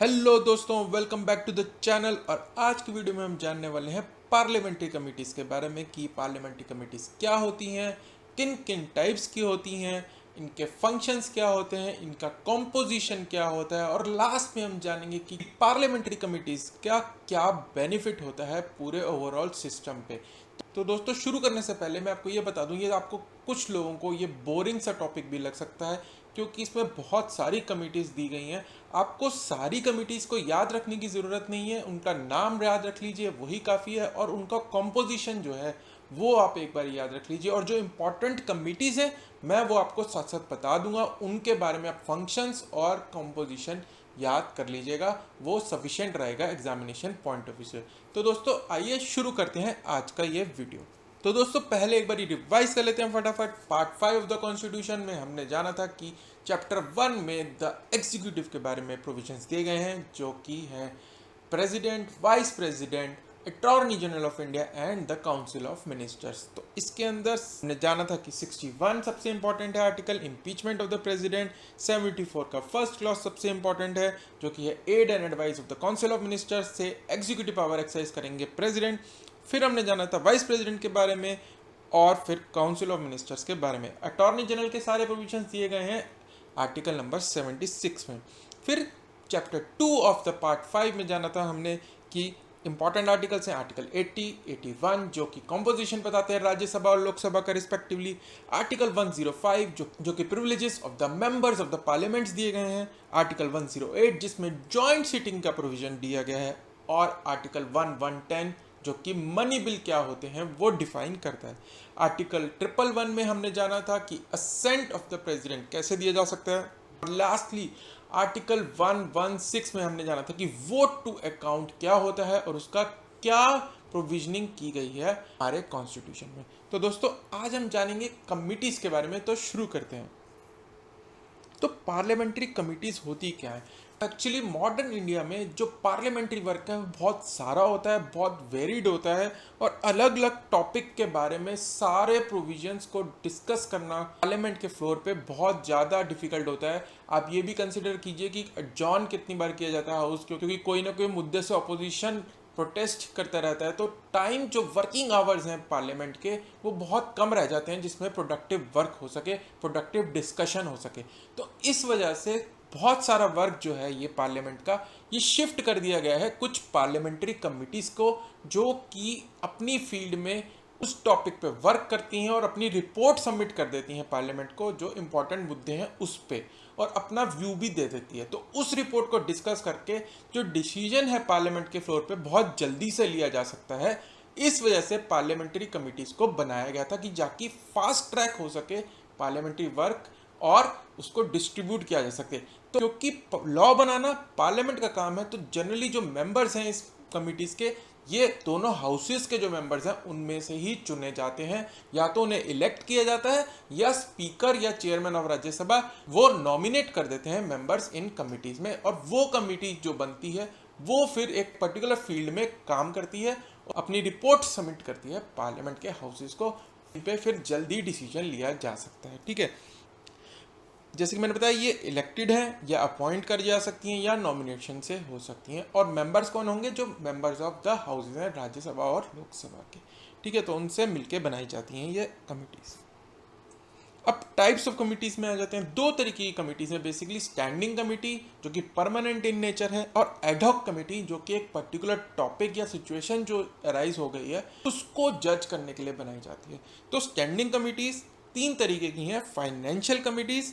Hello दोस्तों, welcome back to the channel. और आज की वीडियो में हम जानने वाले हैं पार्लियामेंट्री कमिटीज़ के बारे में कि पार्लियामेंट्री कमिटीज़ क्या होती हैं, किन किन टाइप्स की होती हैं, इनके फंक्शंस क्या होते हैं, इनका कॉम्पोजिशन क्या होता है, और लास्ट में हम जानेंगे कि पार्लियामेंट्री कमिटीज़ क्या क्या बेनिफिट होता है पूरे ओवरऑल सिस्टम पे। तो दोस्तों, शुरू करने से पहले मैं आपको ये बता दूं, ये आपको कुछ लोगों को ये बोरिंग सा टॉपिक भी लग सकता है क्योंकि इसमें बहुत सारी कमिटीज़ दी गई हैं। आपको सारी कमिटीज़ को याद रखने की ज़रूरत नहीं है, उनका नाम याद रख लीजिए, वही काफ़ी है। और उनका कॉम्पोजिशन जो है वो आप एक बार याद रख लीजिए। और जो इम्पोर्टेंट कमिटीज़ हैं मैं वो आपको साथ साथ बता दूंगा, उनके बारे में आप फंक्शंस और कॉम्पोजिशन याद कर लीजिएगा, वो सफिशिएंट रहेगा एग्जामिनेशन पॉइंट ऑफ व्यू से। तो दोस्तों, आइए शुरू करते हैं आज का ये वीडियो। तो दोस्तों, पहले एक बार रिवाइज कर लेते हैं फटाफट। पार्ट 5 ऑफ द कॉन्स्टिट्यूशन में हमने जाना था कि चैप्टर 1 में द एग्जीक्यूटिव के बारे में प्रोविजंस दिए गए हैं, जो कि है president, vice president, attorney general of India and the council of ministers. तो इसके अंदर हमने जाना था कि 61 सबसे इंपॉर्टेंट है article, impeachment of the president. 74 का फर्स्ट क्लॉज सबसे इंपॉर्टेंट है, जो कि है aid and advice of the council of ministers से एग्जीक्यूटिव पावर एक्सरसाइज करेंगे प्रेसिडेंट। फिर हमने जाना था वाइस प्रेसिडेंट के बारे में, और फिर काउंसिल ऑफ मिनिस्टर्स के बारे में। अटॉर्नी जनरल के सारे प्रोविजंस दिए गए हैं आर्टिकल नंबर 76 में। फिर चैप्टर 2 ऑफ द पार्ट 5 में जाना था हमने कि इंपॉर्टेंट आर्टिकल्स हैं आर्टिकल 80, 81 जो कि कॉम्पोजिशन बताते हैं राज्यसभा और लोकसभा का रिस्पेक्टिवली। आर्टिकल 105 जो कि privileges of the members of the parliaments दिए गए हैं। आर्टिकल 108 जिसमें जॉइंट सीटिंग का प्रोविजन दिया गया है। और आर्टिकल 110 जो कि मनी बिल क्या होते हैं वो डिफाइन करता है। आर्टिकल 111 में हमने जाना था कि असेंट ऑफ द प्रेसिडेंट कैसे दिया जा सकता है। और लास्टली आर्टिकल 116 में हमने जाना था कि वोट टू अकाउंट क्या होता है और उसका क्या प्रोविजनिंग की गई है हमारे कॉन्स्टिट्यूशन में। तो दोस्तों, आज हम जानेंगे कमिटीज़ के बारे में। तो शुरू करते हैं। तो पार्लियामेंट्री कमिटीज़ होती क्या है? एक्चुअली मॉडर्न इंडिया में जो पार्लियामेंट्री वर्क है वो बहुत सारा होता है, बहुत वेरिड होता है, और अलग अलग टॉपिक के बारे में सारे प्रोविजंस को डिस्कस करना पार्लियामेंट के फ्लोर पे बहुत ज़्यादा डिफिकल्ट होता है। आप ये भी कंसिडर कीजिए कि एडजॉर्न कितनी बार किया जाता है हाउस क्योंकि कोई ना कोई मुद्दे से अपोजिशन प्रोटेस्ट करता रहता है। तो टाइम जो वर्किंग आवर्स हैं पार्लियामेंट के वो बहुत कम रह जाते हैं जिसमें प्रोडक्टिव वर्क हो सके, प्रोडक्टिव डिस्कशन हो सके। तो इस वजह से बहुत सारा वर्क जो है ये पार्लियामेंट का ये शिफ्ट कर दिया गया है कुछ पार्लियामेंट्री कमिटीज़ को, जो कि अपनी फील्ड में उस टॉपिक पे वर्क करती हैं और अपनी रिपोर्ट सबमिट कर देती हैं पार्लियामेंट को, जो इम्पोर्टेंट मुद्दे हैं उस पे, और अपना व्यू भी दे देती है। तो उस रिपोर्ट को डिस्कस करके जो डिसीजन है पार्लियामेंट के फ्लोर पे बहुत जल्दी से लिया जा सकता है। इस वजह से पार्लियामेंट्री कमिटीज़ को बनाया गया था कि जाकि फास्ट ट्रैक हो सके पार्लियामेंट्री वर्क और उसको डिस्ट्रीब्यूट किया जा सके। तो क्योंकि लॉ बनाना पार्लियामेंट का काम है, तो जनरली जो मेंबर्स हैं इस कमिटीज़ के, ये दोनों हाउसेस के जो मेंबर्स हैं उनमें से ही चुने जाते हैं। या तो उन्हें इलेक्ट किया जाता है या स्पीकर या चेयरमैन ऑफ राज्यसभा वो नॉमिनेट कर देते हैं मेंबर्स इन कमिटीज़ में। और वो कमिटी जो बनती है वो फिर एक पर्टिकुलर फील्ड में काम करती है, अपनी रिपोर्ट सबमिट करती है पार्लियामेंट के हाउसेस को। इन पे फिर जल्दी डिसीजन लिया जा सकता है। ठीक है, जैसे कि मैंने बताया, ये इलेक्टेड है या अपॉइंट कर जा सकती हैं या नॉमिनेशन से हो सकती हैं। और मेंबर्स कौन होंगे? जो मेंबर्स ऑफ द हाउसेज हैं राज्यसभा और लोकसभा के। ठीक है, तो उनसे मिलके बनाई जाती हैं ये कमिटीज़। अब टाइप्स ऑफ कमिटीज़ में आ जाते हैं। दो तरीके की कमिटीज़ हैं बेसिकली, स्टैंडिंग कमेटी जो कि परमानेंट इन नेचर है, और एडहॉक कमेटी जो कि एक पर्टिकुलर टॉपिक या सिचुएशन जो अराइज हो गई है उसको जज करने के लिए बनाई जाती है। तो स्टैंडिंग कमिटीज़ तीन तरीके की हैं: financial committees,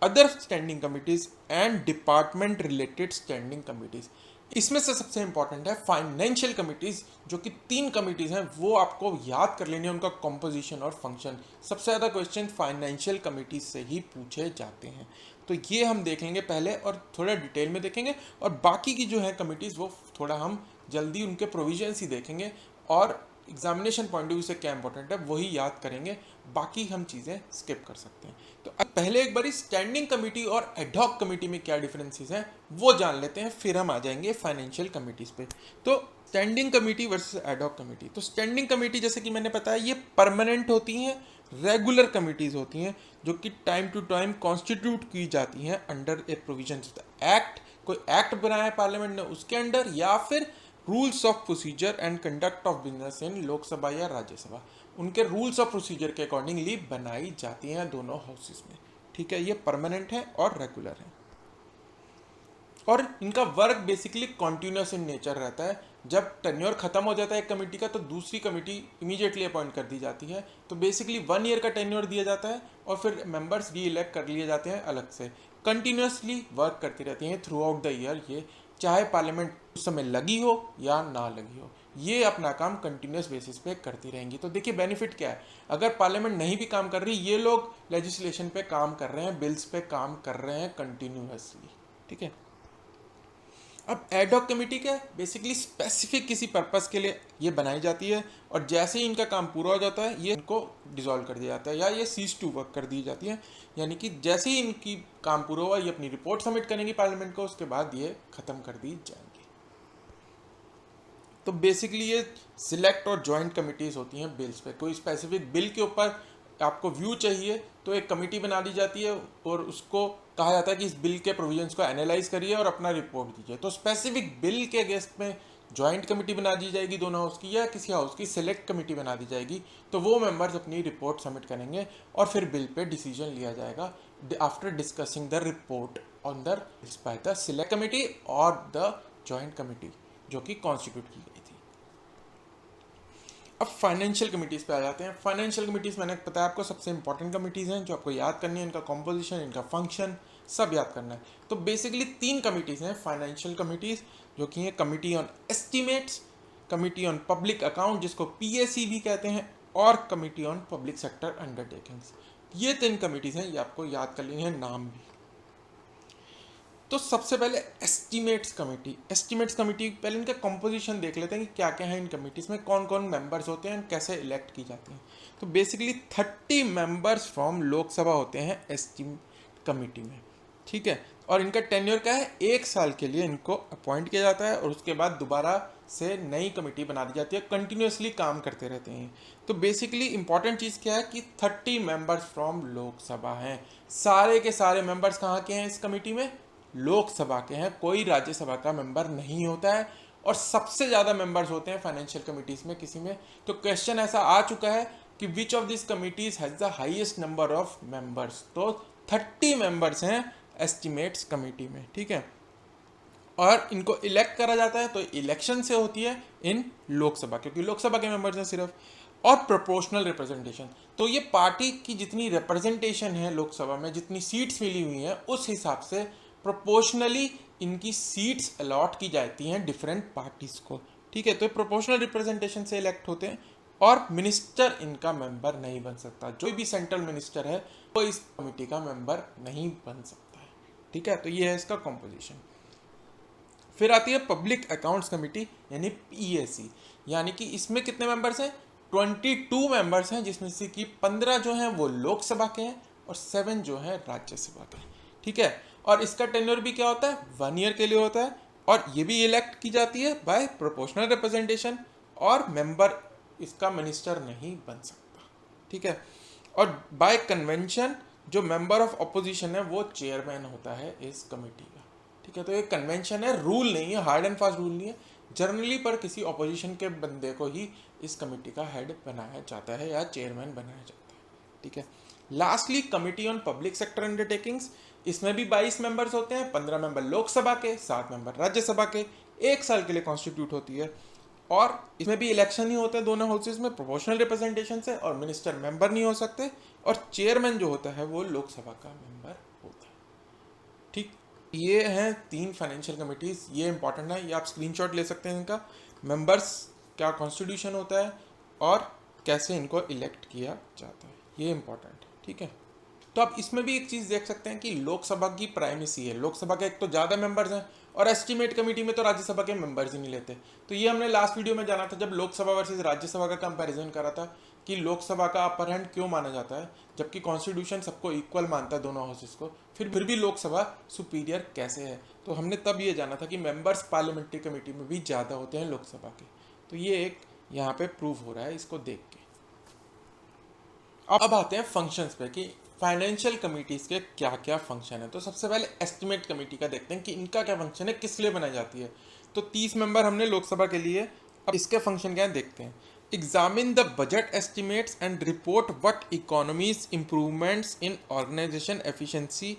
other standing committees and department related standing committees. इसमें से सबसे इंपॉर्टेंट है फाइनेंशियल कमिटीज, जो कि तीन कमिटीज हैं, वो आपको याद कर लेनी है, उनका कॉम्पोजिशन और फंक्शन। सबसे ज़्यादा क्वेश्चन फाइनेंशियल कमिटीज से ही पूछे जाते हैं। तो ये हम देख लेंगे पहले और थोड़ा डिटेल में देखेंगे, और बाकी की जो है कमिटीज़ वो थोड़ा हम जल्दी उनके प्रोविजंस ही देखेंगे, और एग्जामिनेशन पॉइंट ऑफ व्यू से क्या इंपॉर्टेंट है वही याद करेंगे, बाकी हम चीज़ें स्किप कर सकते हैं। तो अब पहले एक बारी स्टैंडिंग कमेटी और एडहॉक कमेटी में क्या डिफरेंसेस हैं वो जान लेते हैं, फिर हम आ जाएंगे फाइनेंशियल कमिटीज़ पे। तो standing committee versus ad hoc committee. तो स्टैंडिंग कमेटी जैसे कि मैंने बताया ये परमानेंट होती हैं, रेगुलर कमिटीज़ होती हैं, जो कि टाइम टू टाइम कॉन्स्टिट्यूट की जाती हैं under A provision of the act. कोई एक्ट बनाया है पार्लियामेंट ने उसके अंडर, या फिर rules of procedure and conduct of business in Lok Sabha या राज्यसभा, उनके रूल्स ऑफ प्रोसीजर के अकॉर्डिंगली बनाई जाती हैं दोनों हाउसेस में। ठीक है, ये परमानेंट है और रेगुलर है, और इनका work basically continuous in nature रहता है। जब टेन्योर खत्म हो जाता है एक कमेटी का तो दूसरी कमेटी इमीडिएटली अपॉइंट कर दी जाती है। तो बेसिकली 1 ईयर का टेन्योर दिया जाता है और फिर मेंबर्स री इलेक्ट कर लिए जाते हैं अलग से। कंटिन्यूसली वर्क करती रहती हैं थ्रू आउट द ईयर, ये चाहे पार्लियामेंट उस समय लगी हो या ना लगी हो, ये अपना काम कंटिन्यूस बेसिस पे करती रहेंगी। तो देखिए बेनिफिट क्या है, अगर पार्लियामेंट नहीं भी काम कर रही, ये लोग लेजिस्लेशन पे काम कर रहे हैं, बिल्स पे काम कर रहे हैं कंटिन्यूसली। ठीक है, अब एडहॉक कमेटी क्या है, बेसिकली स्पेसिफिक किसी पर्पस के लिए ये बनाई जाती है, और जैसे ही इनका काम पूरा हो जाता है ये इनको डिसॉल्व कर दिया जाता है या ये सीज टू वर्क कर दी जाती है। यानी कि जैसे ही इनकी काम पूरा हुआ ये अपनी रिपोर्ट सबमिट करेंगी पार्लियामेंट को, उसके बाद ये खत्म कर दी जाएंगी। तो बेसिकली ये सिलेक्ट और जॉइंट कमिटीज होती हैं बिल्स पे। कोई स्पेसिफिक बिल के ऊपर आपको व्यू चाहिए तो एक कमेटी बना दी जाती है और उसको कहा जाता है कि इस बिल के प्रोविजंस को एनालाइज करिए और अपना रिपोर्ट दीजिए। तो स्पेसिफिक बिल के अगेंस्ट में जॉइंट कमेटी बना दी जाएगी दोनों हाउस की, या किसी हाउस की सिलेक्ट कमेटी बना दी जाएगी। तो वो मेंबर्स अपनी रिपोर्ट सबमिट करेंगे और फिर बिल पे डिसीजन लिया जाएगा after discussing the report on the by the select committee और द जॉइंट कमेटी जो कि कॉन्स्टिट्यूट की गई थी। अब फाइनेंशियल कमिटीज़ पे आ जाते हैं। फाइनेंशियल कमिटीज़ मैंने बताया आपको सबसे इंपॉर्टेंट कमिटीज़ हैं जो आपको याद करनी है, इनका कॉम्पोजिशन, इनका फंक्शन सब याद करना है। तो बेसिकली 3 कमिटीज़ हैं फाइनेंशियल कमिटीज़, जो कि है committee on estimates, committee on public account जिसको पीएसी भी कहते हैं, और committee on public sector undertakings. ये 3 कमिटीज़ हैं, ये आपको याद कर लेनी है नाम भी। तो सबसे पहले एस्टीमेट्स कमेटी पहले इनका कंपोजिशन देख लेते हैं कि क्या क्या है इन कमिटीज़ में, कौन कौन मेंबर्स होते हैं, कैसे इलेक्ट की जाती हैं। तो बेसिकली 30 मेंबर्स फ्रॉम लोकसभा होते हैं एस्टीमेट कमेटी में। ठीक है, और इनका टेन्योर क्या है, 1 साल के लिए इनको अपॉइंट किया जाता है और उसके बाद दोबारा से नई कमेटी बना दी जाती है, कंटिन्यूसली काम करते रहते हैं। तो बेसिकली इंपॉर्टेंट चीज़ क्या है कि 30 मेंबर्स फ्रॉम लोकसभा हैं। सारे के सारे मेंबर्स कहाँ के हैं इस कमेटी में, लोकसभा के हैं, कोई राज्यसभा का मेंबर नहीं होता है। और सबसे ज़्यादा मेंबर्स होते हैं फाइनेंशियल कमिटीज़ में किसी में। तो क्वेश्चन ऐसा आ चुका है कि which of this committees has the highest number of members, तो 30 मेंबर्स हैं एस्टिमेट्स कमेटी में। ठीक है, और इनको इलेक्ट करा जाता है तो इलेक्शन से होती है इन लोकसभा, क्योंकि लोकसभा के मेंबर्स हैं सिर्फ। और प्रोपोर्शनल रिप्रेजेंटेशन, तो ये पार्टी की जितनी रिप्रेजेंटेशन है लोकसभा में, जितनी सीट्स मिली हुई हैं उस हिसाब से प्रोपोर्शनली इनकी सीट्स अलॉट की जाती हैं डिफरेंट पार्टीज को। ठीक है, तो प्रोपोर्शनल रिप्रेजेंटेशन से इलेक्ट होते हैं, और मिनिस्टर इनका मेंबर नहीं बन सकता। जो भी सेंट्रल मिनिस्टर है वो इस कमेटी का मेंबर नहीं बन सकता है। ठीक है, तो ये है इसका कॉम्पोजिशन। फिर आती है पब्लिक अकाउंट्स कमेटी यानी पीएसी, यानी कि इसमें कितने मेंबर्स हैं, 22 मेंबर्स हैं, जिसमें से कि 15 जो हैं वो लोकसभा के हैं और 7 जो हैं राज्यसभा के। ठीक है, और इसका टेन्योर भी क्या होता है, 1 ईयर के लिए होता है, और ये भी इलेक्ट की जाती है बाय प्रोपोर्शनल रिप्रेजेंटेशन, और मेंबर इसका मिनिस्टर नहीं बन सकता। ठीक है, और बाय कन्वेंशन जो मेंबर ऑफ अपोजिशन है वो चेयरमैन होता है इस कमेटी का। ठीक है, तो ये कन्वेंशन है, रूल नहीं है, हार्ड एंड फास्ट रूल नहीं है जनरली, पर किसी ऑपोजिशन के बंदे को ही इस कमेटी का हेड बनाया जाता है या चेयरमैन बनाया जाता है। ठीक है, lastly committee on public sector undertakings, इसमें भी 22 मेंबर्स होते हैं, 15 मेंबर लोकसभा के, 7 मेंबर राज्यसभा के, 1 साल के लिए कॉन्स्टिट्यूट होती है, और इसमें भी इलेक्शन ही होते हैं दोनों हाउसेज में प्रोपोर्शनल रिप्रेजेंटेशन से, और मिनिस्टर मेंबर नहीं हो सकते, और चेयरमैन जो होता है वो लोकसभा का मेंबर होता है। ठीक, ये हैं 3 फाइनेंशियल कमिटीज़, ये इंपॉर्टेंट है, ये आप स्क्रीनशॉट ले सकते हैं इनका, मेंबर्स क्या कॉन्स्टिट्यूशन होता है और कैसे इनको इलेक्ट किया जाता है, ये इंपॉर्टेंट है। ठीक है, तो आप इसमें भी एक चीज़ देख सकते हैं कि लोकसभा की प्राइमेसी है, लोकसभा के एक तो ज़्यादा मेंबर्स हैं, और एस्टीमेट कमेटी में तो राज्यसभा के मेंबर्स ही नहीं लेते। तो ये हमने लास्ट वीडियो में जाना था जब लोकसभा वर्सेस राज्यसभा का कंपैरिजन करा था कि लोकसभा का अपर हैंड क्यों माना जाता है, जबकि कॉन्स्टिट्यूशन सबको इक्वल मानता है दोनों हाउसेस को, फिर भी लोकसभा सुपीरियर कैसे है। तो हमने तब ये जाना था कि मेंबर्स पार्लियामेंट्री कमेटी में भी ज़्यादा होते हैं लोकसभा के। तो ये एक यहाँ पे प्रूव हो रहा है इसको देख के। अब आते हैं फंक्शंस पे कि फाइनेंशियल कमिटीज़ के क्या क्या फंक्शन है। तो सबसे पहले एस्टिमेट कमेटी का देखते हैं कि इनका क्या फंक्शन है, किस लिए बनाई जाती है। तो 30 मेंबर हमने लोकसभा के लिए, अब इसके फंक्शन क्या है देखते हैं। Examine the budget estimates and report what economies improvements in organisation efficiency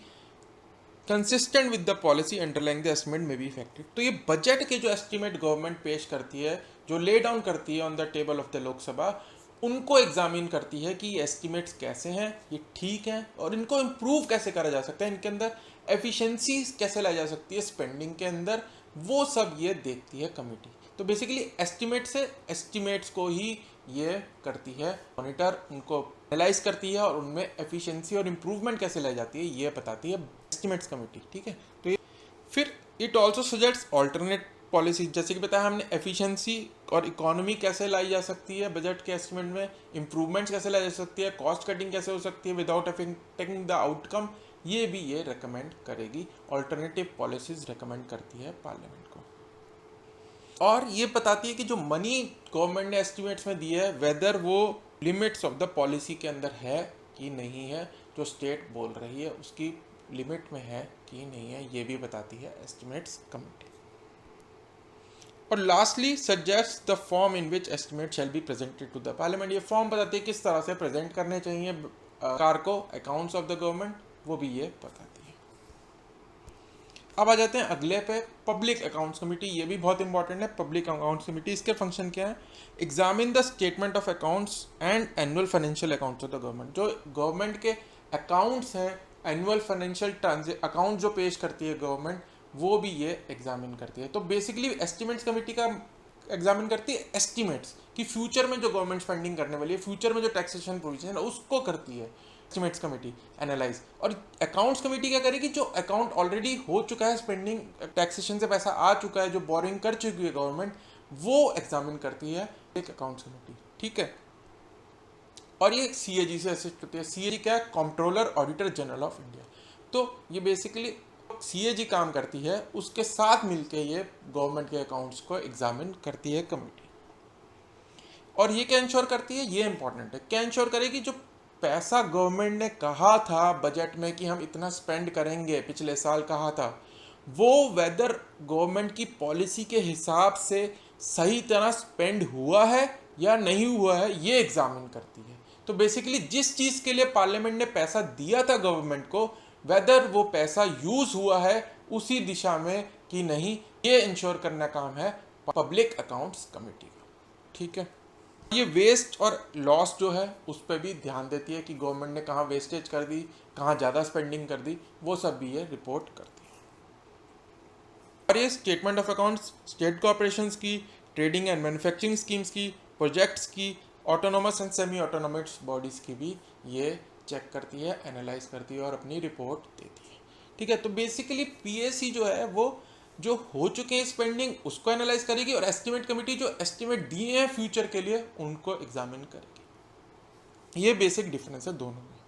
consistent with the policy underlying the estimate में बी इफेक्टिव। तो ये बजट के जो एस्टिमेट गवर्नमेंट पेश करती है, जो ले डाउन करती है on the table of the Lok Sabha, उनको एग्जामिन करती है कि ये एस्टिमेट्स कैसे हैं, ये ठीक हैं, और इनको इम्प्रूव कैसे करा जा सकता है, इनके अंदर एफिशिएंसी कैसे लाई जा सकती है स्पेंडिंग के अंदर, वो सब ये देखती है कमेटी। तो बेसिकली एस्टिमेट से एस्टिमेट्स को ही ये करती है मॉनिटर, उनको एनालाइज करती है और उनमें एफिशिएंसी और इम्प्रूवमेंट कैसे लाई जाती है ये बताती है एस्टिमेट्स कमेटी। ठीक है, तो ये फिर इट ऑल्सो सजेट्स ऑल्टरनेट पॉलिसी, जैसे कि बताया हमने, एफिशिएंसी और इकोनॉमी कैसे लाई जा सकती है बजट के एस्टिमेट में, इंप्रूवमेंट्स कैसे लाई जा सकती है, कॉस्ट कटिंग कैसे हो सकती है विदाउट अफेक्टिंग द आउटकम, ये भी ये रेकमेंड करेगी। ऑल्टरनेटिव पॉलिसीज रेकमेंड करती है पार्लियामेंट को, और ये बताती है कि जो मनी गवर्नमेंट ने एस्टिमेट्स में दी है वेदर वो लिमिट्स ऑफ द पॉलिसी के अंदर है कि नहीं है, जो स्टेट बोल रही है उसकी लिमिट में है कि नहीं है, ये भी बताती है एस्टिमेट्स कमेटी। और lastly suggest the form in which estimate shall be presented to the parliament. ये फॉर्म बताती है किस तरह से प्रेजेंट करने चाहिए सरकार को अकाउंट्स ऑफ द गवर्नमेंट, वो भी ये बताती है। अब आ जाते हैं अगले पे, पब्लिक अकाउंट्स कमेटी। ये भी बहुत इंपॉर्टेंट है पब्लिक अकाउंट्स कमेटी। इसके फंक्शन क्या है? Examine the statement of accounts and annual financial accounts of the government. जो गवर्नमेंट के अकाउंट्स हैं, एनुअल फाइनेंशियल अकाउंट जो पेश करती है गवर्नमेंट, वो भी ये एग्जामिन करती है। तो बेसिकली एस्टिमेट्स कमेटी का एग्जामिन करती है एस्टिमेट्स कि फ्यूचर में जो गवर्नमेंट स्पेंडिंग करने वाली है, फ्यूचर में जो टैक्सेशन प्रोविजन है उसको करती है एस्टिमेट्स कमेटी एनालाइज। और अकाउंट्स कमेटी क्या करेगी? जो अकाउंट ऑलरेडी हो चुका है, स्पेंडिंग टैक्सेशन से पैसा आ चुका है, जो बोरिंग कर चुकी है गवर्नमेंट, वो एग्जामिन करती है एक अकाउंट्स कमेटी। ठीक है, और ये सीएजी से असिस्ट होती है। सीएजी क्या है? Controller auditor general of India. तो ये बेसिकली सीएजी काम करती है, उसके साथ मिलके ये गवर्नमेंट के अकाउंट्स को एग्जामिन करती है कमेटी। और ये क्या इंश्योर करती है? ये इंपॉर्टेंट है। क्या इंश्योर करेगी? जो पैसा गवर्नमेंट ने कहा था बजट में कि हम इतना स्पेंड करेंगे, पिछले साल कहा था, वो वेदर गवर्नमेंट की पॉलिसी के हिसाब से सही तरह स्पेंड हुआ है या नहीं हुआ है, ये एग्जामिन करती है। तो बेसिकली जिस चीज़ के लिए पार्लियामेंट ने पैसा दिया था गवर्नमेंट को, वेदर वो पैसा यूज हुआ है उसी दिशा में कि नहीं, ये इंश्योर करना काम है पब्लिक अकाउंट्स कमेटी का। ठीक है, ये वेस्ट और लॉस जो है उस पर भी ध्यान देती है कि गवर्नमेंट ने कहाँ वेस्टेज कर दी, कहाँ ज़्यादा स्पेंडिंग कर दी, वो सब भी ये रिपोर्ट करती है। और ये statement of accounts state corporations की, ट्रेडिंग एंड मैन्युफैक्चरिंग स्कीम्स की, प्रोजेक्ट्स की, autonomous and semi autonomous bodies की भी ये चेक करती है, एनालाइज करती है और अपनी रिपोर्ट देती है। ठीक है, तो बेसिकली पीएससी जो है वो जो हो चुके हैं स्पेंडिंग उसको एनालाइज करेगी, और एस्टिमेट कमेटी जो एस्टिमेट दिए हैं फ्यूचर के लिए उनको एग्जामिन करेगी। ये बेसिक डिफरेंस है दोनों में।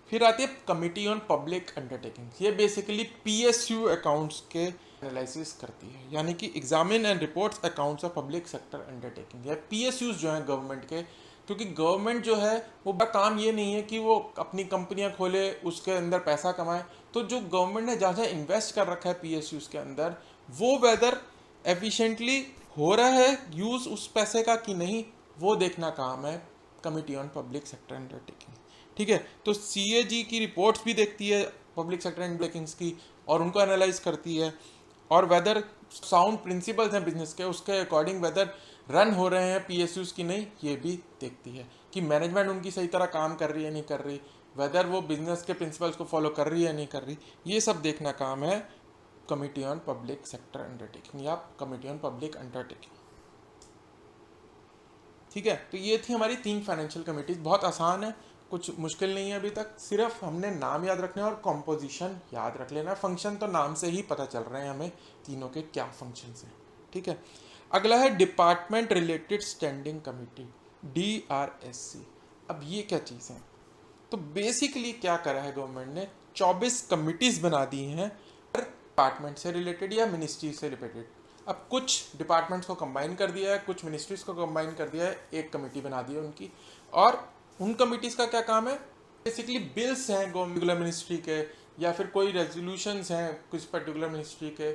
फिर आती है कमिटी ऑन पब्लिक अंडरटेकिंग। ये बेसिकली पीएसयू अकाउंट्स के एनालिसिस करती है, यानी कि examine and reports accounts of public sector undertaking. या पीएसयूज जो हैं गवर्नमेंट के, क्योंकि गवर्नमेंट जो है वो बड़ा काम ये नहीं है कि वो अपनी कंपनियां खोले, उसके अंदर पैसा कमाए। तो जो गवर्नमेंट ने जहाँ जहाँ इन्वेस्ट कर रखा है पीएसयूज के अंदर, वो वेदर एफिशिएंटली हो रहा है यूज़ उस पैसे का कि नहीं, वो देखना काम है committee on public sector undertaking. ठीक है, तो सीएजी की रिपोर्ट्स भी देखती है पब्लिक सेक्टर अंडरटेकिंग्स की और उनको एनालाइज करती है, और वेदर साउंड प्रिंसिपल्स हैं बिजनेस के, उसके अकॉर्डिंग वेदर रन हो रहे हैं पीएसयूज की नहीं, ये भी देखती है कि मैनेजमेंट उनकी सही तरह काम कर रही है नहीं कर रही, वेदर वो बिजनेस के प्रिंसिपल्स को फॉलो कर रही है नहीं कर रही, ये सब देखना काम है committee on public sector undertaking या कमिटी ऑन पब्लिक अंडरटेकिंग। ठीक है, तो ये थी हमारी 3 फाइनेंशियल कमिटीज। बहुत आसान है, कुछ मुश्किल नहीं है अभी तक, सिर्फ हमने नाम याद रखने और कॉम्पोजिशन याद रख लेना। फंक्शन तो नाम से ही पता चल रहे हैं हमें तीनों के क्या फंक्शंस हैं। ठीक है, अगला है department related standing committee, DRSC। अब ये क्या चीज़ है? तो बेसिकली क्या करा है गवर्नमेंट ने, 24 कमिटीज़ बना दी हैं डिपार्टमेंट से रिलेटेड या मिनिस्ट्री से रिलेटेड। अब कुछ डिपार्टमेंट्स को कंबाइन कर दिया है, कुछ मिनिस्ट्रीज़ को कंबाइन कर दिया है, एक कमेटी बना दी है उनकी। और उन कमिटीज़ का क्या काम है? बेसिकली बिल्स हैं पर्टिकुलर मिनिस्ट्री के, या फिर कोई रेजोल्यूशंस हैं कुछ पर्टिकुलर मिनिस्ट्री के,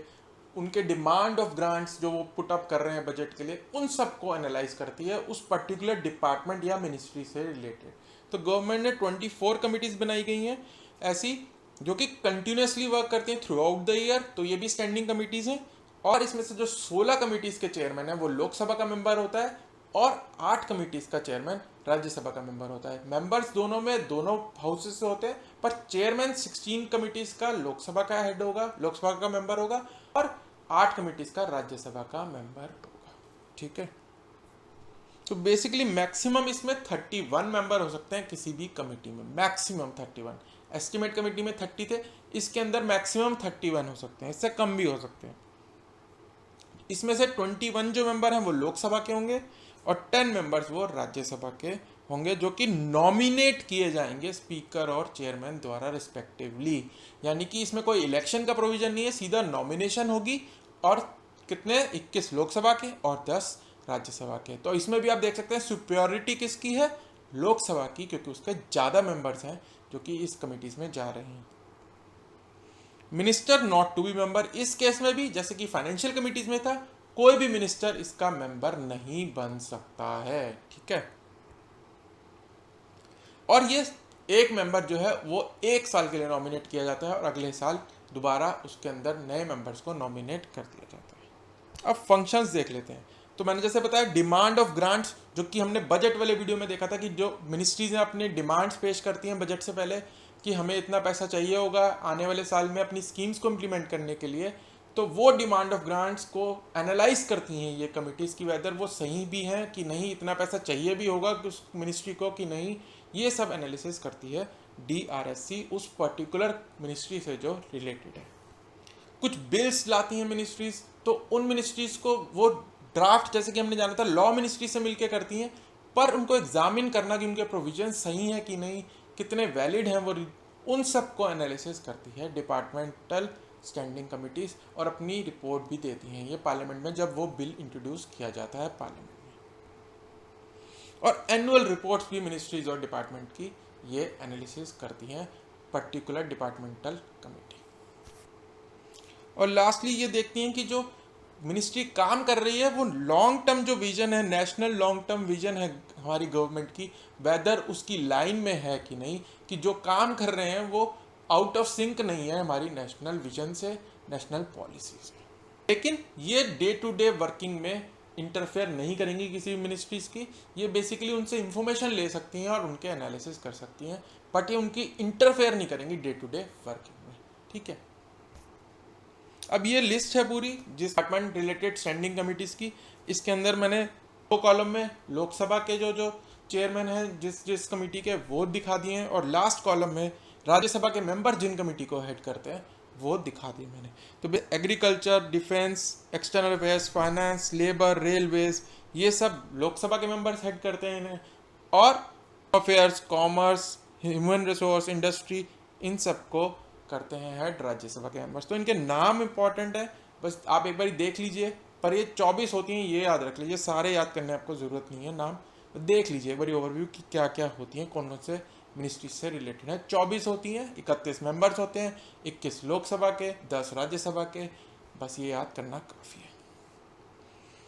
उनके डिमांड ऑफ ग्रांट्स जो वो पुट अप कर रहे हैं बजट के लिए, उन सबको एनालाइज करती है उस पर्टिकुलर डिपार्टमेंट या मिनिस्ट्री से रिलेटेड। तो गवर्नमेंट ने 24 कमिटीज़ बनाई गई हैं ऐसी, जो कि कंटिन्यूसली वर्क करती हैं थ्रू आउट द ईयर। तो ये भी स्टैंडिंग कमिटीज़ हैं, और इसमें से जो 16 कमिटीज़ के चेयरमैन है वो लोकसभा का मेंबर होता है, और 8 कमिटीज़ का चेयरमैन राज्यसभा का मेंबर होता है। मेंबर्स दोनों में दोनों हाउसेस से होते हैं, पर चेयरमैन 16 कमिटीज़ का लोकसभा का हेड होगा, लोकसभा का मेंबर होगा, और 8 कमिटीज़ का राज्यसभा का मेंबर होगा। ठीक है, तो बेसिकली मैक्सिमम इसमें 31 मेंबर हो सकते हैं किसी भी कमेटी में, मैक्सिमम 31। एस्टिमेट कमेटी में 30 थे, इसके अंदर मैक्सिमम 31 हो सकते हैं, इससे कम भी हो सकते हैं। इसमें से 21 जो मेंबर हैं वो लोकसभा के होंगे, और 10 मेंबर्स वो राज्यसभा के होंगे, जो कि नॉमिनेट किए जाएंगे स्पीकर और चेयरमैन द्वारा रिस्पेक्टिवली। यानी कि इसमें कोई इलेक्शन का प्रोविजन नहीं है, सीधा नॉमिनेशन होगी, और कितने, 21 लोकसभा के और 10 राज्यसभा के। तो इसमें भी आप देख सकते हैं सुप्योरिटी किसकी है, लोकसभा की, क्योंकि उसके ज़्यादा मेंबर्स हैं जो कि इस कमिटीज़ में जा रहे हैं। Minister not to be member, इस केस में भी जैसे कि फाइनेंशियल कमिटीज में था, कोई भी मिनिस्टर इसका मेंबर नहीं बन सकता है। ठीक है, और ये एक मेंबर जो है वो 1 साल के लिए नॉमिनेट किया जाता है, और अगले साल दोबारा उसके अंदर नए मेंबर्स को नॉमिनेट कर दिया जाता है। अब फंक्शंस देख लेते हैं। तो मैंने जैसे बताया डिमांड ऑफ ग्रांट्स, जो कि हमने बजट वाले वीडियो में देखा था कि जो मिनिस्ट्रीज हैं अपने डिमांड्स पेश करती हैं बजट से पहले कि हमें इतना पैसा चाहिए होगा आने वाले साल में अपनी स्कीम्स को इम्प्लीमेंट करने के लिए, तो वो डिमांड ऑफ ग्रांट्स को एनालाइज करती हैं ये कमिटीज़ की, वेदर वो सही भी हैं कि नहीं, इतना पैसा चाहिए भी होगा उस मिनिस्ट्री को कि नहीं, ये सब एनालिसिस करती है DRSC उस पर्टिकुलर मिनिस्ट्री से जो रिलेटेड है। कुछ बिल्स लाती हैं मिनिस्ट्रीज, तो उन मिनिस्ट्रीज को वो ड्राफ्ट, जैसे कि हमने जाना था, लॉ मिनिस्ट्री से मिलकर करती हैं, पर उनको एग्जामिन करना कि उनके प्रोविजन सही हैं कि नहीं, कितने वैलिड हैं वो, उन सब को एनालिसिस करती है डिपार्टमेंटल स्टैंडिंग कमिटीज़, और अपनी रिपोर्ट भी देती हैं ये पार्लियामेंट में जब वो बिल इंट्रोड्यूस किया जाता है पार्लियामेंट में। और एनुअल रिपोर्ट्स भी मिनिस्ट्रीज और डिपार्टमेंट की ये एनालिसिस करती हैं पर्टिकुलर डिपार्टमेंटल कमेटी। और लास्टली ये देखती हैं कि जो मिनिस्ट्री काम कर रही है वो लॉन्ग टर्म जो विजन है, नेशनल लॉन्ग टर्म विजन है हमारी गवर्नमेंट की, वेदर उसकी लाइन में है कि नहीं, कि जो काम कर रहे हैं वो आउट ऑफ सिंक नहीं है हमारी नेशनल विजन से, नेशनल पॉलिसी से। लेकिन ये डे टू डे वर्किंग में इंटरफेयर नहीं करेंगी किसी भी मिनिस्ट्रीज़ की, ये बेसिकली उनसे इंफॉर्मेशन ले सकती हैं और उनके एनालिसिस कर सकती हैं, बट ये उनकी इंटरफेयर नहीं करेंगी डे टू डे वर्किंग में। ठीक है, अब ये लिस्ट है पूरी जिस डिपार्टमेंट रिलेटेड स्टैंडिंग कमिटीज़ की। इसके अंदर मैंने 2 कॉलम में लोकसभा के जो जो चेयरमैन हैं जिस जिस कमेटी के, वो दिखा दिए हैं, और लास्ट कॉलम में राज्यसभा के मेंबर जिन कमेटी को हेड करते हैं वो दिखा दिए मैंने। तो agriculture, defence, external affairs, finance, labour, railways, ये सब लोकसभा के मेंबर्स हेड करते हैं इन्हें, और affairs, commerce, human resource, industry, इन सब को करते हैं हेड राज्यसभा के मेंबर्स। तो इनके नाम इंपॉर्टेंट है, बस आप एक बार देख लीजिए, पर ये 24 होती हैं, ये याद रख लीजिए, सारे याद करने आपको ज़रूरत नहीं है नाम, तो देख लीजिए एक बार ओवरव्यू कि क्या क्या होती हैं, कौन कौन से मिनिस्ट्री से रिलेटेड है। 24 होती हैं, 31 मेंबर्स होते हैं, 21 लोकसभा के, 10 राज्यसभा के, बस ये याद करना काफ़ी है।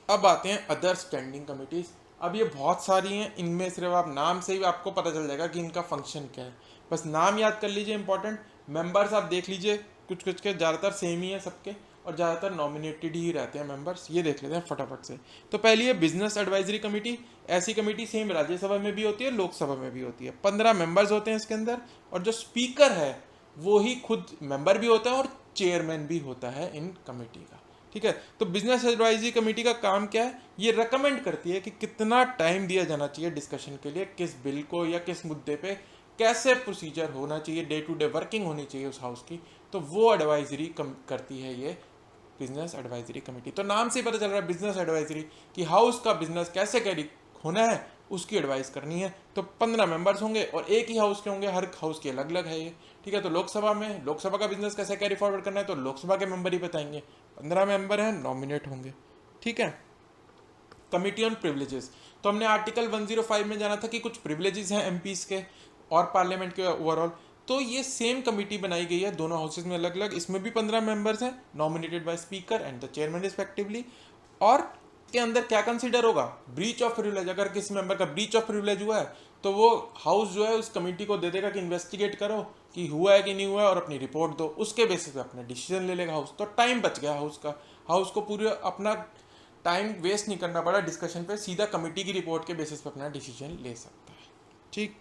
अब आते हैं अदर स्टैंडिंग कमिटीज़। अब ये बहुत सारी हैं, इनमें सिर्फ आप नाम से ही आपको पता चल जाएगा कि इनका फंक्शन क्या है, बस नाम याद कर लीजिए इंपॉर्टेंट। मेंबर्स आप देख लीजिए, कुछ कुछ के ज़्यादातर सेम ही है सबके, और ज़्यादातर नॉमिनेटेड ही रहते हैं मेंबर्स। ये देख लेते हैं फटाफट से। तो पहली है बिजनेस एडवाइजरी कमेटी। ऐसी कमेटी सेम राज्यसभा में भी होती है, लोकसभा में भी होती है। 15 मेंबर्स होते हैं इसके अंदर, और जो स्पीकर है वो ही खुद मेंबर भी होता है और चेयरमैन भी होता है इन कमेटी का। ठीक है, तो बिजनेस एडवाइजरी कमेटी का काम क्या है, ये रेकमेंड करती है कि कितना टाइम दिया जाना चाहिए डिस्कशन के लिए, किस बिल को या किस मुद्दे पे कैसे प्रोसीजर होना चाहिए, डे टू डे वर्किंग होनी चाहिए उस हाउस की, तो वो एडवाइजरी करती है ये बिजनेस एडवाइजरी कमेटी। तो नाम से ही पता चल रहा है बिजनेस एडवाइजरी, कि हाउस का बिजनेस कैसे कैरी होना है उसकी एडवाइस करनी है। तो 15 मेंबर्स होंगे और एक ही हाउस के होंगे, हर हाउस की अलग अलग है ये। ठीक है, तो लोकसभा में लोकसभा का बिजनेस कैसे कैरी फॉरवर्ड करना है तो लोकसभा के मेंबर ही बताएंगे। 15 मेंबर हैं, नॉमिनेट होंगे। ठीक है, कमिटी ऑन प्रिविलेजेस, तो हमने आर्टिकल 105 में जाना था कि कुछ प्रिविलेजेस हैं एमपीज के, और पार्लियामेंट के ओवरऑल। तो ये सेम कमेटी बनाई गई है दोनों हाउसेज में अलग अलग। इसमें भी 15 मेंबर्स हैं nominated by speaker and the chairman respectively. और के अंदर क्या कंसीडर होगा, ब्रीच ऑफ प्रिविलेज। अगर किसी मेंबर का ब्रीच ऑफ प्रिविलेज हुआ है तो वो हाउस जो है उस कमेटी को दे देगा कि इन्वेस्टिगेट करो कि हुआ है कि नहीं हुआ है और अपनी रिपोर्ट दो। उसके बेसिस पे अपना डिसीजन ले लेगा हाउस। तो टाइम बच गया हाउस का, हाउस को पूरे अपना टाइम वेस्ट नहीं करना पड़ा डिस्कशन पे, सीधा कमेटी की रिपोर्ट के बेसिस पे अपना डिसीजन ले सकता है। ठीक।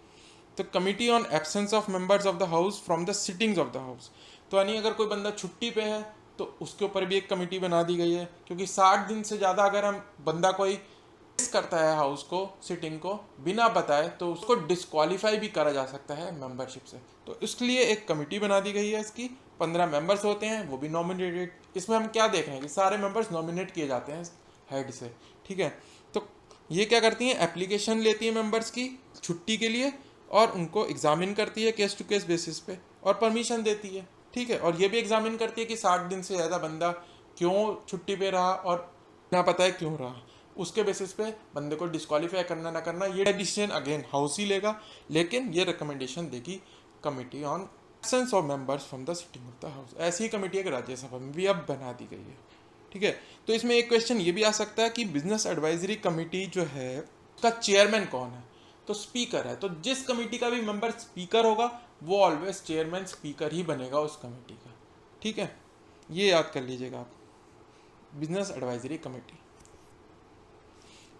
तो committee on absence of members of the house from the sittings of the house. तो यानी अगर कोई बंदा छुट्टी पे है तो उसके ऊपर भी एक कमेटी बना दी गई है, क्योंकि 60 दिन से ज़्यादा अगर हम बंदा कोई मिस करता है हाउस को, सिटिंग को बिना बताए, तो उसको डिस्क्वालीफाई भी करा जा सकता है मेंबरशिप से। तो इसके लिए एक कमेटी बना दी गई है। इसकी 15 मेंबर्स होते हैं, वो भी नॉमिनेटेड। इसमें हम क्या देख रहे हैं कि सारे मेंबर्स नॉमिनेट किए जाते हैं हेड से। ठीक है। तो ये क्या करती हैं, एप्लीकेशन लेती है मेंबर्स की छुट्टी के लिए और उनको एग्जामिन करती है केस टू केस बेसिस पे और परमिशन देती है। ठीक है। और ये भी एग्जामिन करती है कि 60 दिन से ज़्यादा बंदा क्यों छुट्टी पे रहा और ना पता है क्यों रहा। उसके बेसिस पे बंदे को डिस्क्वालीफाई करना ना करना ये डिसीजन अगेन हाउस ही लेगा, लेकिन ये रिकमेंडेशन देगी committee on absence of members from the sitting of the house. ऐसी ही कमेटी एक राज्यसभा में भी अब बना दी गई है। ठीक है। तो इसमें एक क्वेश्चन ये भी आ सकता है कि बिजनेस एडवाइजरी कमेटी जो है उसका चेयरमैन कौन है। तो स्पीकर है। तो जिस कमेटी का भी मेंबर स्पीकर होगा वो ऑलवेज चेयरमैन स्पीकर ही बनेगा उस कमेटी का। ठीक है। ये याद कर लीजिएगा आप, बिजनेस एडवाइजरी कमेटी।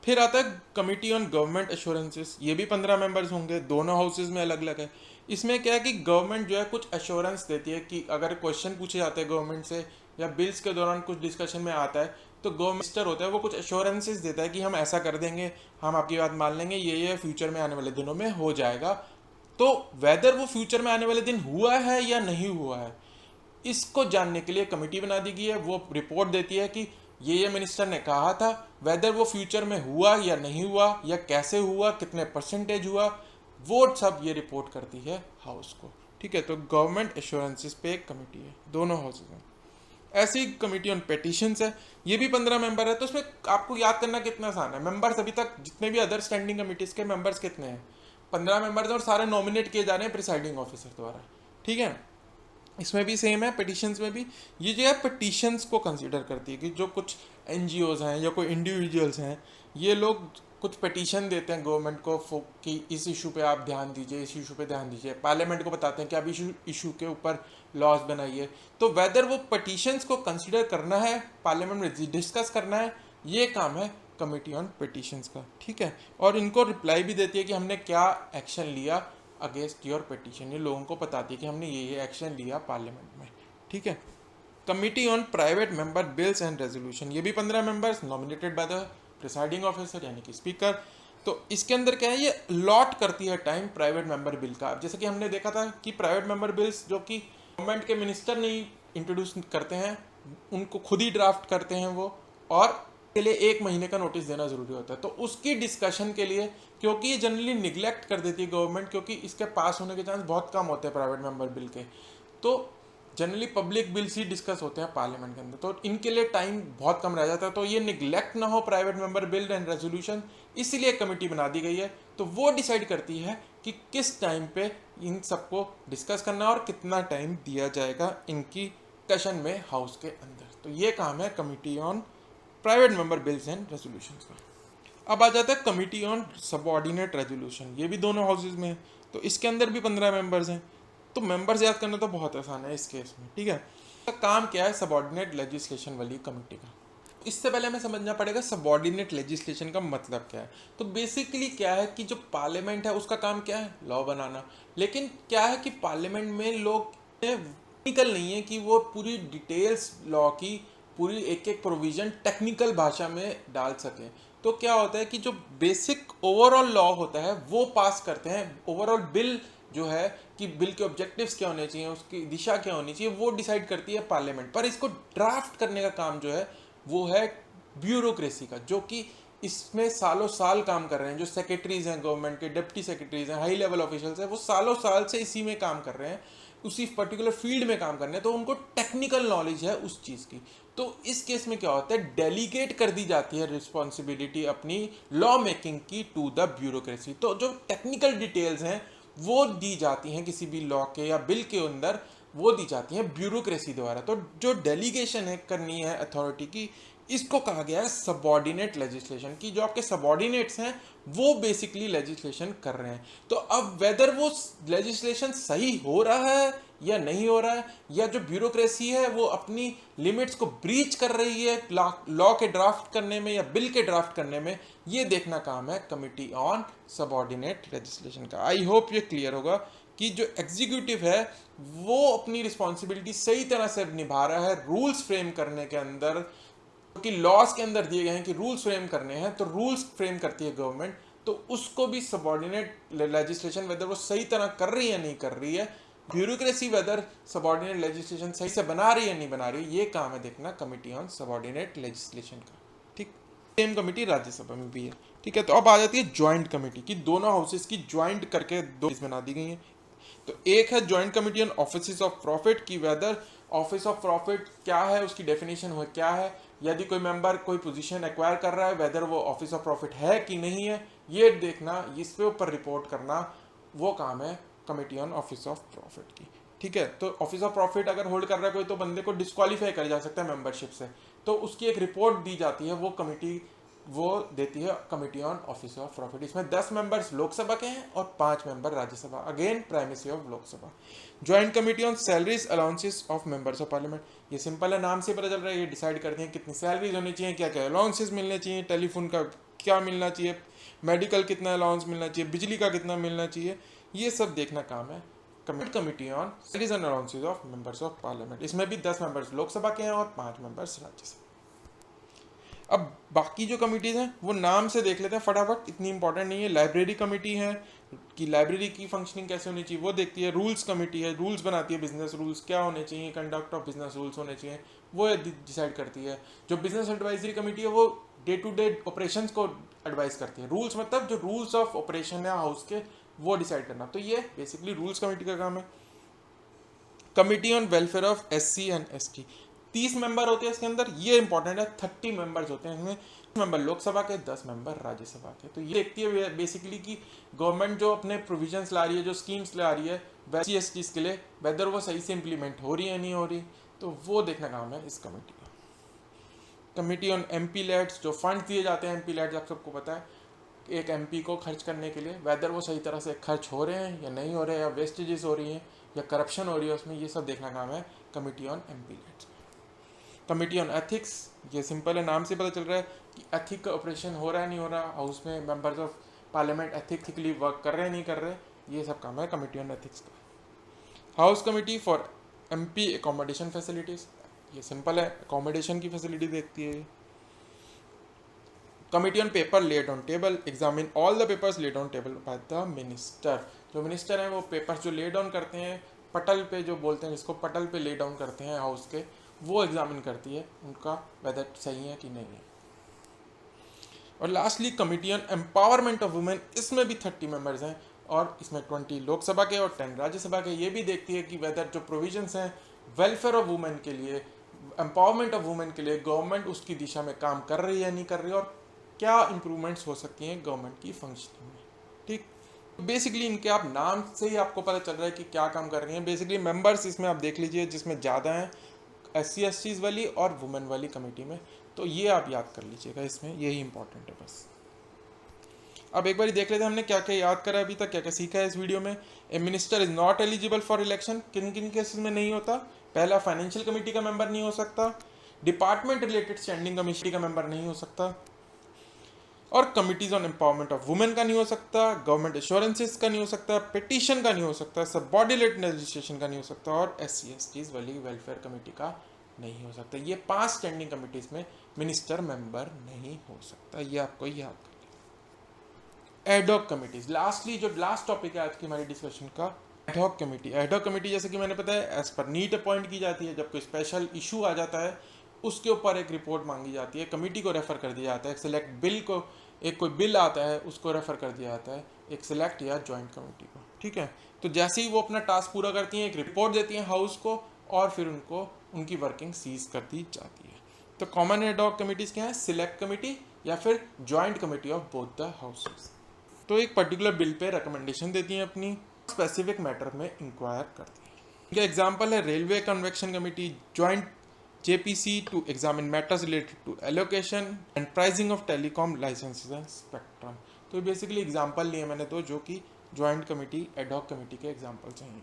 फिर आता है कमेटी ऑन गवर्नमेंट एश्योरेंसेस। ये भी 15 मेंबर्स होंगे, दोनों हाउसेज में अलग अलग है। इसमें क्या है कि गवर्नमेंट जो है कुछ एश्योरेंस देती है कि अगर क्वेश्चन पूछे जाते हैं गवर्नमेंट से या बिल्स के दौरान कुछ डिस्कशन में आता है तो गवर्नमेंट मिनिस्टर होता है वो कुछ एश्योरेंसेस देता है कि हम ऐसा कर देंगे, हम आपकी बात मान लेंगे, ये फ्यूचर में आने वाले दिनों में हो जाएगा। तो वेदर वो फ्यूचर में आने वाले दिन हुआ है या नहीं हुआ है, इसको जानने के लिए कमेटी बना दी गई है। वो रिपोर्ट देती है कि ये मिनिस्टर ने कहा था, वेदर वो फ्यूचर में हुआ या नहीं हुआ या कैसे हुआ, कितने परसेंटेज हुआ, वो सब ये रिपोर्ट करती है हाउस को। ठीक है। तो गवर्नमेंट एश्योरेंसेस पे एक कमेटी है दोनों हाउसेज में। ऐसी कमेटी ऑन पेटिशंस है, ये भी 15 मेंबर है। तो उसमें आपको याद करना कितना आसान है। मेंबर्स अभी तक जितने भी अदर स्टैंडिंग कमेटीज के मेंबर्स कितने हैं, 15 मेंबर्स और सारे नॉमिनेट किए जा रहे हैं प्रिसाइडिंग ऑफिसर द्वारा। ठीक है। इसमें भी सेम है, पिटिशंस में भी ये जो है पिटिशंस को कंसीडर करती है कि जो कुछ एनजीओज हैं या कोई इंडिविजुअल्स हैं, ये लोग कुछ पिटीशन देते हैं गवर्नमेंट को कि इस इशू पे आप ध्यान दीजिए, इस इशू पे ध्यान दीजिए। पार्लियामेंट को बताते हैं कि आप इशू के ऊपर लॉज बनाइए। तो वेदर वो पिटीशंस को कंसीडर करना है, पार्लियामेंट में डिस्कस करना है, ये काम है कमेटी ऑन पिटीशंस का। ठीक है। और इनको रिप्लाई भी देती है कि हमने क्या एक्शन लिया अगेंस्ट योर पिटीशन। ये लोगों को बताती है कि हमने ये एक्शन लिया पार्लियामेंट में। ठीक है। Committee on private member bills and resolution, ये भी 15 members nominated by the presiding officer यानी कि स्पीकर। तो इसके अंदर क्या है, ये लॉट करती है टाइम प्राइवेट मेंबर बिल का। जैसे कि हमने देखा था कि प्राइवेट मेंबर बिल्स जो कि गवर्नमेंट के मिनिस्टर नहीं इंट्रोड्यूस करते हैं, उनको खुद ही ड्राफ्ट करते हैं वो, और के लिए 1 महीने का नोटिस देना जरूरी होता है। तो उसकी डिस्कशन के लिए, क्योंकि ये जनरली निगलेक्ट कर देती है गवर्नमेंट, क्योंकि इसके पास होने के चांस बहुत कम होते हैं प्राइवेट मेंबर बिल के, तो जनरली पब्लिक बिल्स ही डिस्कस होते हैं पार्लियामेंट के अंदर, तो इनके लिए टाइम बहुत कम रह जाता है। तो ये निगलेक्ट ना हो private member bill and resolution, इसीलिए कमेटी बना दी गई है। तो वो डिसाइड करती है कि किस टाइम पे इन सबको डिस्कस करना है और कितना टाइम दिया जाएगा इनकी डिस्कशन में हाउस के अंदर। तो ये काम है committee on private member bills and resolutions का। अब आ जाता है कमेटी ऑन सबऑर्डिनेट रेजोल्यूशन, ये भी दोनों हाउसेज में है। तो इसके अंदर भी 15 मेंबर्स हैं। तो मेंबर्स याद करना तो बहुत आसान है इस केस में। ठीक है। तो काम क्या है सबऑर्डिनेट लेजिस्लेशन वाली कमेटी का। इससे पहले हमें समझना पड़ेगा सबऑर्डिनेट लेजिस्लेशन का मतलब क्या है। तो बेसिकली क्या है कि जो पार्लियामेंट है उसका काम क्या है, लॉ बनाना। लेकिन क्या है कि पार्लियामेंट में लोग टेक्निकल नहीं है कि वो पूरी डिटेल्स लॉ की पूरी एक एक प्रोविजन टेक्निकल भाषा में डाल सकें। तो क्या होता है कि जो बेसिक ओवरऑल लॉ होता है वो पास करते हैं। ओवरऑल बिल जो है कि बिल के ऑब्जेक्टिव्स क्या होने चाहिए, उसकी दिशा क्या होनी चाहिए, वो डिसाइड करती है पार्लियामेंट। पर इसको ड्राफ्ट करने का काम जो है वो है ब्यूरोक्रेसी का, जो कि इसमें सालों साल काम कर रहे हैं। जो सेक्रेटरीज हैं गवर्नमेंट के, डिप्टी सेक्रेटरीज हैं, हाई लेवल ऑफिशियल्स हैं, वो सालों साल से इसी में काम कर रहे हैं, उसी पर्टिकुलर फील्ड में काम करने हैं। तो उनको टेक्निकल नॉलेज है उस चीज़ की। तो इस केस में क्या होता है, डेलीगेट कर दी जाती है रिस्पॉन्सिबिलिटी अपनी लॉ मेकिंग की टू द ब्यूरोक्रेसी। तो जो टेक्निकल डिटेल्स हैं वो दी जाती हैं किसी भी लॉ के या बिल के अंदर, वो दी जाती हैं ब्यूरोक्रेसी द्वारा। तो जो डेलीगेशन है करनी है अथॉरिटी की, इसको कहा गया है सबॉर्डिनेट लेजिस्लेशन की। जो आपके सबॉर्डिनेट्स हैं वो बेसिकली लेजिस्लेशन कर रहे हैं। तो अब वेदर वो लेजिस्लेशन सही हो रहा है या नहीं हो रहा है, या जो ब्यूरोक्रेसी है वो अपनी लिमिट्स को ब्रीच कर रही है लॉ के ड्राफ्ट करने में या बिल के ड्राफ्ट करने में, ये देखना काम है कमिटी ऑन सबॉर्डिनेट लेजिस्लेशन का। आई होप ये क्लियर होगा कि जो एग्जीक्यूटिव है वो अपनी रिस्पॉन्सिबिलिटी सही तरह से निभा रहा है रूल्स फ्रेम करने के अंदर, क्योंकि लॉज के अंदर दिए गए हैं कि रूल्स फ्रेम करने हैं, तो रूल्स फ्रेम करती है गवर्नमेंट, तो उसको भी सबॉर्डिनेट लेजिस्लेशन वेदर वो सही तरह कर रही है नहीं कर रही है, ब्यूरोक्रेसी वेदर सबॉर्डिनेट लेजिस्लेशन सही से बना रही है नहीं बना रही है, ये काम है देखना कमिटी ऑन सबॉर्डिनेट लेजिस्लेशन का। ठीक, सेम कमिटी राज्यसभा में भी है। ठीक है, तो अब आ जाती है ज्वाइंट कमेटी की, दोनों हाउसेस की ज्वाइंट करके दो बना दी गई हैं। तो एक है joint committee on office of profit की वेदर ऑफिस ऑफ प्रॉफिट क्या है, उसकी डेफिनेशन हो क्या है, यदि कोई मेंबर कोई पोजीशन एक्वायर कर रहा है वेदर वो ऑफिस ऑफ प्रॉफिट है कि नहीं है, ये देखना, इस पे ऊपर रिपोर्ट करना, वो काम है committee on office of profit की। ठीक है, तो ऑफिस ऑफ प्रॉफिट अगर होल्ड कर रहा है कोई, तो बंदे को डिस्क्वालीफाई कर जा सकता है मेंबरशिप से, तो उसकी एक रिपोर्ट दी जाती है, वो कमेटी वो देती है committee on office of profit. इसमें 10 मेंबर्स लोकसभा के हैं और 5 member Rajya Sabha, again primacy of Lok Sabha. Joint committee on salaries allowances of members of parliament, ये सिंपल है, नाम से पता चल रहा है, ये डिसाइड करते हैं कितनी सैलरीज होनी चाहिए, क्या क्या अलाउंसेस मिलने चाहिए, टेलीफोन का क्या मिलना चाहिए, मेडिकल कितना अलाउंस मिलना चाहिए, बिजली का कितना मिलना चाहिए, ये सब देखना काम है committee on salaries and allowances of members of parliament. इसमें भी 10 मेंबर्स लोकसभा के हैं और 5 मेंबर्स राज्यसभा। अब बाकी जो कमिटीज हैं वो नाम से देख लेते हैं फटाफट, इतनी इंपॉर्टेंट नहीं है। लाइब्रेरी कमेटी है कि लाइब्रेरी की फंक्शनिंग कैसे होनी चाहिए वो देखती है। रूल्स कमेटी है, रूल्स बनाती है, बिजनेस रूल्स क्या होने चाहिए, कंडक्ट ऑफ बिजनेस रूल्स होने चाहिए, वो डिसाइड करती है। जो बिजनेस एडवाइजरी कमेटी है वो डे टू डे ऑपरेशंस को एडवाइस करती है। रूल्स मतलब जो रूल्स ऑफ ऑपरेशन है हाउस के, वो डिसाइड करना, तो ये बेसिकली रूल्स कमेटी का काम है। Committee on welfare of SC and ST, 30 member होते हैं इसके अंदर, ये इंपॉर्टेंट है, 30 मेंबर्स होते हैं इसमें, मेंबर लोकसभा के, 10 मेंबर राज्यसभा के। तो ये देखती है बेसिकली कि गवर्नमेंट जो अपने प्रोविजंस ला रही है, जो स्कीम्स ला रही है SC/ST के लिए, वेदर वो सही से इंप्लीमेंट हो रही है नहीं हो रही, तो वो देखना काम है इस कमेटी का। कमेटी ऑन MP लेट्स, जो फंड दिए जाते हैं MP लेट्स, आप सबको पता है, एक MP को खर्च करने के लिए, वेदर वो सही तरह से खर्च हो रहे हैं या नहीं हो रहे हैं, या वेस्टेजेस हो रही हैं या करप्शन हो रही है उसमें, ये सब देखना काम है committee on MP let's. Committee on ethics, ये सिंपल है, नाम से पता चल रहा है कि एथिक का ऑपरेशन हो रहा है नहीं हो रहा, हाउस में members of parliament ethically work कर रहे हैं नहीं कर रहे, ये सब काम है कमेटी ऑन एथिक्स का। House committee for MP accommodation facilities, ये सिंपल है, एकोमोडेशन की फैसिलिटी देखती है। Committee on paper laid on table, examine all the papers laid on table by the minister, जो मिनिस्टर हैं वो पेपर्स जो लेड ऑन करते हैं पटल पे, जो बोलते हैं जिसको पटल पे ले डाउन करते हैं हाउस के, वो एग्जामिन करती है उनका वेदर सही है कि नहीं है। और lastly committee on empowerment of women, इसमें भी 30 मेंबर्स हैं और इसमें 20 लोकसभा के और 10 राज्यसभा के। ये भी देखती है कि वेदर जो प्रोविजंस हैं वेलफेयर ऑफ वुमेन के लिए, एम्पावरमेंट ऑफ वुमेन के लिए, गवर्नमेंट उसकी दिशा में काम कर रही है नहीं कर रही है, और क्या इंप्रूवमेंट्स हो सकती हैं गवर्नमेंट की फंक्शनिंग में। ठीक, बेसिकली इनके आप नाम से ही आपको पता चल रहा है कि क्या काम कर रही हैं। बेसिकली मेंबर्स इसमें आप देख लीजिए, जिसमें ज़्यादा हैं SC/STs वाली और वुमेन वाली कमेटी में, तो ये आप याद कर लीजिएगा, इसमें यही इंपॉर्टेंट है बस। अब एक बार देख लेते हैं हमने क्या क्या याद करा अभी तक, क्या क्या सीखा है इस वीडियो में। A minister is not eligible for election, किन किन केसेस में नहीं होता। पहला, फाइनेंशियल कमेटी का मेंबर नहीं हो सकता, डिपार्टमेंट रिलेटेड स्टैंडिंग कमेटी का मेंबर नहीं हो सकता, और committees on empowerment of women का नहीं हो सकता, गवर्नमेंट एश्योरेंसेस का नहीं हो सकता, पिटीशन का नहीं हो सकता, सबऑर्डिनेट लेजिस्लेशन का नहीं हो सकता, और SC/STs वाली वेलफेयर कमेटी का नहीं हो सकता। ये 5 स्टैंडिंग कमिटीज में मिनिस्टर मेंबर नहीं हो सकता, ये आपको याद कर। एडहॉक कमिटीज, लास्टली जो लास्ट टॉपिक है आज की हमारी डिस्कशन का, एडहॉक कमेटी। एडहॉक कमेटी जैसे कि मैंने बताया एज पर नीड अपॉइंट की जाती है। जब कोई स्पेशल इशू आ जाता है उसके ऊपर एक रिपोर्ट मांगी जाती है, कमेटी को रेफर कर दिया जाता है, एक सिलेक्ट बिल को, एक कोई बिल आता है उसको रेफर कर दिया जाता है एक सिलेक्ट या जॉइंट कमेटी को। ठीक है, तो जैसे ही वो अपना टास्क पूरा करती हैं एक रिपोर्ट देती हैं हाउस को, और फिर उनको उनकी वर्किंग सीज कर दी जाती है। तो कॉमन एडहॉक कमिटीज क्या है, सिलेक्ट कमेटी या फिर joint committee of both the houses. तो एक पर्टिकुलर बिल पे रिकमेंडेशन देती हैं अपनी स्पेसिफिक मैटर में इंक्वायर करती है। इनका एग्जाम्पल है railway convention committee, joint JPC to examine matters related to allocation and pricing of telecom licences and spectrum. तो बेसिकली एग्जाम्पल लिए मैंने तो जो कि ज्वाइंट कमेटी, एडहॉक कमेटी के एग्जाम्पल चाहिए।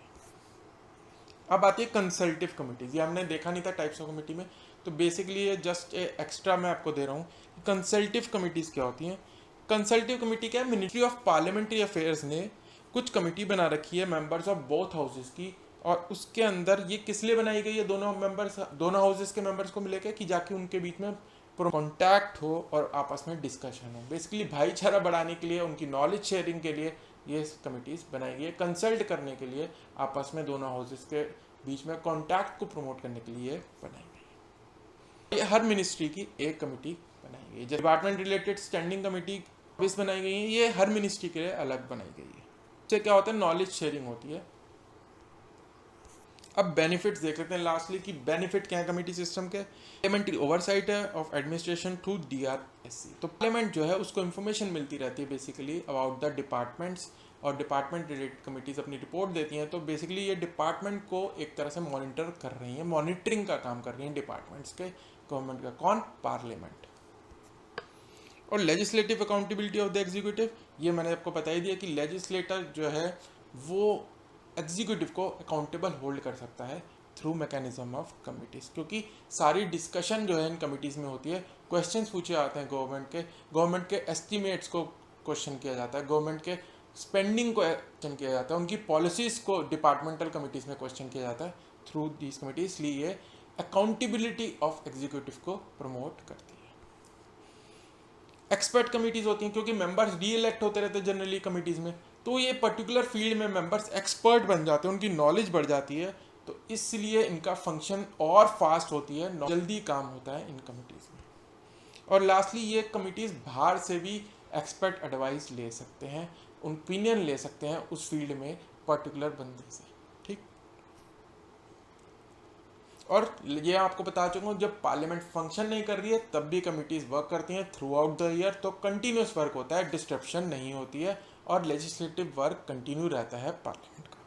अब आती है कंसल्टिव कमिटीज। ये हमने देखा नहीं था टाइप्स ऑफ कमेटी में, तो बेसिकली ये जस्ट एक्स्ट्रा मैं आपको दे रहा हूँ। कंसल्टिव कमिटीज क्या होती हैं? कंसल्टिव कमेटी क्या है? मिनिस्ट्री ऑफ पार्लियामेंट्री अफेयर्स ने कुछ कमेटी बना रखी है मेंबर्स ऑफ बोथ हाउसेस की, और उसके अंदर ये किस लिए बनाई गई है? दोनों हाउसेस के मेंबर्स को मिलेगा कि जाके उनके बीच में कॉन्टैक्ट हो और आपस में डिस्कशन हो। बेसिकली भाईचारा बढ़ाने के लिए, उनकी नॉलेज शेयरिंग के लिए ये कमिटीज़ बनाई गई है। कंसल्ट करने के लिए, आपस में दोनों हाउसेस के बीच में कॉन्टैक्ट को प्रमोट करने के लिए बनाई गई है। ये हर मिनिस्ट्री की एक कमेटी बनाई गई है। डिपार्टमेंट रिलेटेड स्टैंडिंग कमेटी बनाई गई है, ये हर मिनिस्ट्री के लिए अलग बनाई गई है। इससे क्या होता है? नॉलेज शेयरिंग होती है। अब बेनिफिट्स देख लेते हैं लास्टली कि बेनिफिट क्या है कमेटी सिस्टम के। पार्लियामेंट्री ओवरसाइट है ऑफ एडमिनिस्ट्रेशन थ्रू DRSC। तो पार्लियामेंट जो है उसको इन्फॉर्मेशन मिलती रहती है बेसिकली अबाउट द डिपार्टमेंट्स, और डिपार्टमेंट रिलेटेड कमिटीज अपनी रिपोर्ट देती हैं। तो बेसिकली ये डिपार्टमेंट को एक तरह से मॉनिटर कर रही हैं, मॉनिटरिंग का काम कर रही हैं डिपार्टमेंट्स के, गवर्नमेंट का। कौन? पार्लियामेंट। और legislative accountability of the executive, ये मैंने आपको बता ही दिया कि लेजिस्लेटर जो है वो एग्जीक्यूटिव को अकाउंटेबल होल्ड कर सकता है थ्रू मैकेनिज्म ऑफ कमिटीज़, क्योंकि सारी डिस्कशन जो है इन कमिटीज़ में होती है। क्वेश्चंस पूछे जाते हैं गवर्नमेंट के एस्टिमेट्स को क्वेश्चन किया जाता है, गवर्नमेंट के स्पेंडिंग को क्वेश्चन किया जाता है, उनकी पॉलिसीज़ को डिपार्टमेंटल कमिटीज़ में क्वेश्चन किया जाता है थ्रू दीज कमिटीज। इसलिए ये अकाउंटेबिलिटी ऑफ एग्जीक्यूटिव को प्रमोट करती है। एक्सपर्ट कमिटीज़ होती हैं क्योंकि मेंबर्स री इलेक्ट होते रहते हैं जनरली कमिटीज़ में, तो ये पर्टिकुलर फील्ड में मेंबर्स एक्सपर्ट बन जाते हैं, उनकी नॉलेज बढ़ जाती है, तो इसलिए इनका फंक्शन और फास्ट होती है, जल्दी काम होता है इन कमिटीज़ में। और लास्टली ये कमिटीज़ बाहर से भी एक्सपर्ट एडवाइस ले सकते हैं, ओपिनियन ले सकते हैं उस फील्ड में पर्टिकुलर बंदे से, ठीक। और ये आपको बता चुका हूँ, जब पार्लियामेंट फंक्शन नहीं कर रही है तब भी कमिटीज़ वर्क करती हैं थ्रू आउट द ईयर, तो कंटिन्यूस वर्क होता है, डिस्ट्रप्शन नहीं होती है, और लेजिस्लेटिव वर्क कंटिन्यू रहता है पार्लियामेंट का।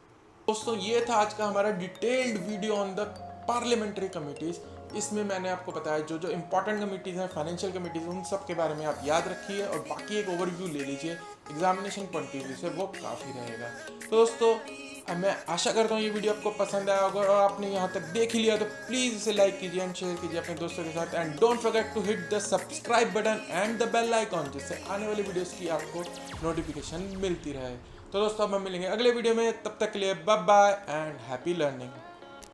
दोस्तों ये था आज का हमारा detailed video on the parliamentary committees. इसमें मैंने आपको बताया जो जो इंपॉर्टेंट कमिटीज़ हैं, फाइनेंशियल कमिटीज़, उन सब के बारे में आप याद रखिए, और बाकी एक ओवरव्यू ले लीजिए एग्जामिनेशन पॉइंट ऑफ व्यू से, वो काफ़ी रहेगा। तो दोस्तों मैं आशा करता हूँ ये वीडियो आपको पसंद आया होगा, और आपने यहाँ तक देख ही लिया तो प्लीज़ इसे लाइक कीजिए एंड शेयर कीजिए अपने दोस्तों के साथ, and don't forget to hit the subscribe button and the bell icon, जिससे आने वाली वीडियोस की आपको नोटिफिकेशन मिलती रहे। तो दोस्तों अब हम मिलेंगे अगले वीडियो में, तब तक के लिए bye bye and happy learning.